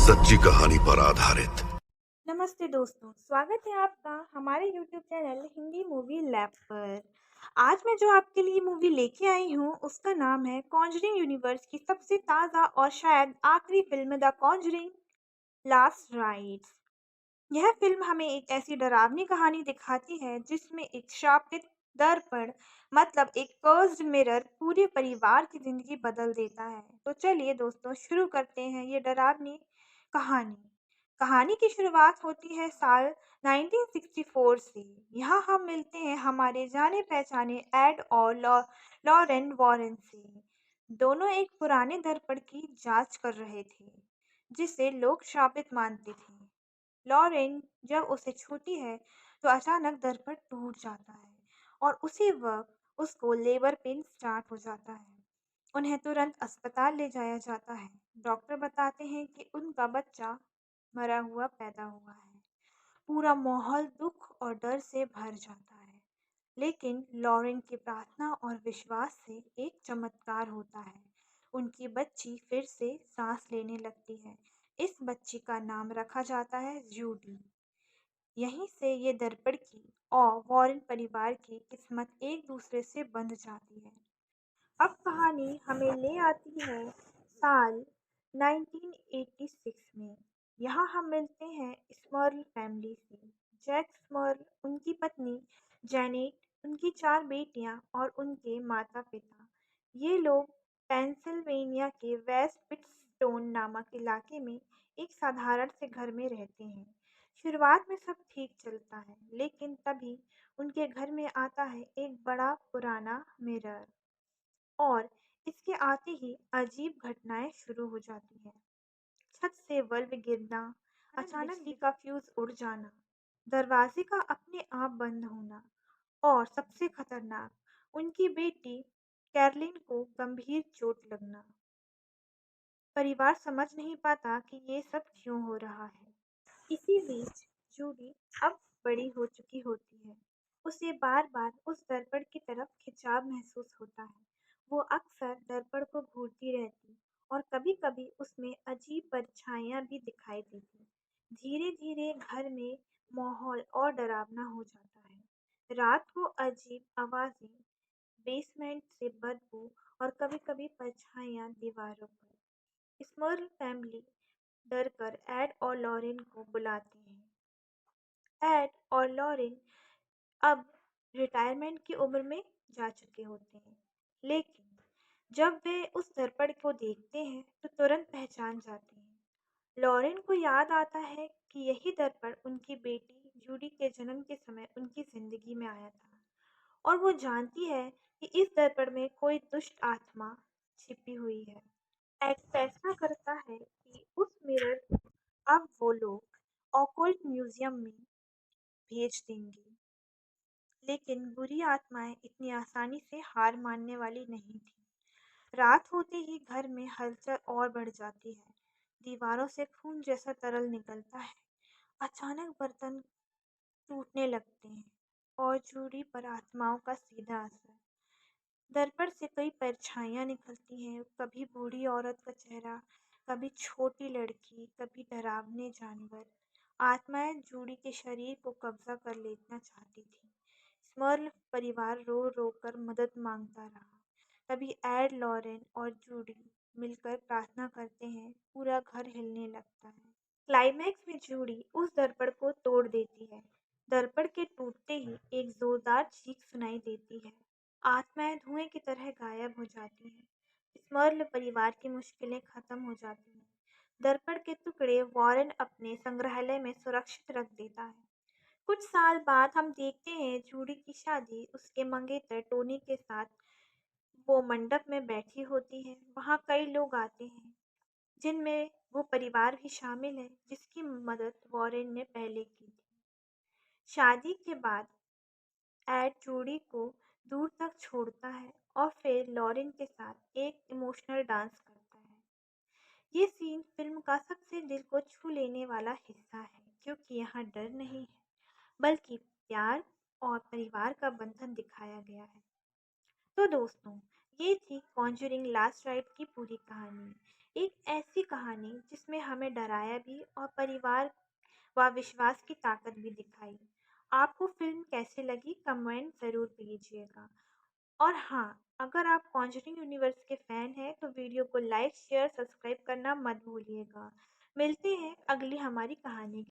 सच्ची कहानी पर आधारित। नमस्ते दोस्तों, स्वागत है आपका हमारे YouTube channel Hindi movie lab पर। आज मैं जो आपके लिए मूवी लेके आई हूँ, उसका नाम है कॉन्जरिंग यूनिवर्स की सबसे ताज़ा और शायद आखिरी film the Conjuring last rites. यह फिल्म हमें एक ऐसी डरावनी कहानी दिखाती है जिसमें एक शापित दर्पण मतलब एक कर्स्ड मिरर पूरे परिवार की जिंदगी बदल देता है। तो चलिए दोस्तों शुरू करते हैं ये डरावनी कहानी। कहानी की शुरुआत होती है साल 1964 से। यहाँ हम मिलते हैं हमारे जाने पहचाने एड और लॉरेन वॉरेन से। दोनों एक पुराने दर्पण की जांच कर रहे थे जिसे लोग शापित मानते थे। लॉरेन जब उसे छूती है तो अचानक दर्पण टूट जाता है और उसी वक्त उसको लेबर पेन स्टार्ट हो जाता है। उन्हें तुरंत अस्पताल ले जाया जाता है। डॉक्टर बताते हैं कि उनका बच्चा मरा हुआ पैदा हुआ है। पूरा माहौल दुख और डर से भर जाता है। लेकिन लॉरेन की प्रार्थना और विश्वास से एक चमत्कार होता है। उनकी बच्ची फिर से सांस लेने लगती है। इस बच्ची का नाम रखा जाता है जूडी। यहीं से ये दर्पण की और वॉरेन परिवार की किस्मत एक दूसरे से बंध जाती है। अब कहानी हमें ले आती है साल 1986 में। यहाँ हम मिलते हैं स्मर्ल फैमिली से। जैक स्मर्ल, उनकी पत्नी जैनेट, उनकी 4 बेटियां और उनके माता-पिता। ये लोग पेंसिल्वेनिया के वेस्ट पिट्सटोन नामक इलाके में एक साधारण से घर में रहते हैं। शुरुआत में सब ठीक चलता है, लेकिन तभी उनके घर में आता है एक बड़ा पुराना मिरर। और इसके आते ही अजीब घटनाएं शुरू हो जाती हैं। छत से बल्ब गिरना, अचानक बिजली का फ्यूज उड़ जाना, दरवाजे का अपने आप बंद होना और सबसे खतरनाक, उनकी बेटी कैरलिन को गंभीर चोट लगना। परिवार समझ नहीं पाता कि ये सब क्यों हो रहा है। इसी बीच जूडी अब बड़ी हो चुकी होती है। उसे बार-बार उस दर्पण की तरफ खिंचाव महसूस होता है। वो अक्सर दर्पण को घूरती रहती और कभी-कभी उसमें अजीब परछाइयां भी दिखाई देती। धीरे-धीरे घर में माहौल और डरावना हो जाता है। रात को अजीब आवाजें, बेसमेंट से बदबू और कभी-कभी परछाइयां दीवारों पर। स्मर्ल फैमिली डरकर एड और लॉरेन को बुलाते हैं। एड और लॉरेन अब रिटायरमेंट की उम्र में जा चुके होते हैं, लेकिन जब वे उस दर्पण को देखते हैं तो तुरंत पहचान जाते हैं। लॉरेन को याद आता है कि यही दर्पण उनकी बेटी जूडी के जन्म के समय उनकी जिंदगी में आया था और वो जानती है कि इस दर्पण में कोई दुष्ट आत्मा छिपी हुई है। एड फैसला करता है कि उस मिरर को अब वो लोग ऑकल्ट म्यूजियम में भेज देंगे। लेकिन बुरी आत्माएं इतनी आसानी से हार मानने वाली नहीं थी। रात होते ही घर में हलचल और बढ़ जाती है। दीवारों से खून जैसा तरल निकलता है। अचानक बर्तन टूटने लगते हैं और जूडी पर आत्माओं का सीधा असर। दर्पण से कई परछाइयां निकलती हैं, कभी बूढ़ी औरत का चेहरा, कभी छोटी लड़की, कभी डरावने जानवर। आत्माएं जूडी के शरीर को कब्जा कर लेना चाहती थी। स्मर्ल परिवार रो रो कर मदद मांगता रहा। तभी एड, लॉरेन और जूडी मिलकर प्रार्थना करते हैं। पूरा घर हिलने लगता है। क्लाइमैक्स में जूडी उस दर्पण को तोड़ देती है। दर्पण के टूटते ही एक जोरदार चीख सुनाई देती है। आत्माएं धुएं की तरह गायब हो जाती हैं। स्मर्ल परिवार की मुश्किलें खत्म हो जाती हैं। दर्पण के टुकड़े वॉरेन अपने संग्रहालय में सुरक्षित रख देता है। कुछ साल बाद हम देखते हैं जूडी की शादी उसके मंगेतर टोनी के साथ। वो मंडप में बैठी होती है। वहाँ कई लोग आते हैं, जिनमें वो परिवार भी शामिल है जिसकी मदद वॉरेन ने पहले की थी। शादी के बाद एड जूडी को दूर तक छोड़ता है और फिर लॉरेन के साथ एक इमोशनल डांस करता है। ये सीन फिल्म का सबसे दिल को छू लेने वाला हिस्सा है, क्योंकि यहाँ डर नहीं है, बल्कि प्यार और परिवार का बंधन दिखाया गया है। तो दोस्तों, ये थी कॉन्जरिंग लास्ट राइट की पूरी कहानी। एक ऐसी कहानी जिसमें हमें डराया भी और परिवार व विश्वास की ताकत भी दिखाई। आपको फ़िल्म कैसी लगी कमेंट ज़रूर कीजिएगा। और हाँ, अगर आप कॉन्जरिंग यूनिवर्स के फ़ैन हैं तो वीडियो को लाइक, शेयर, सब्सक्राइब करना मत भूलिएगा। मिलते हैं अगली हमारी कहानी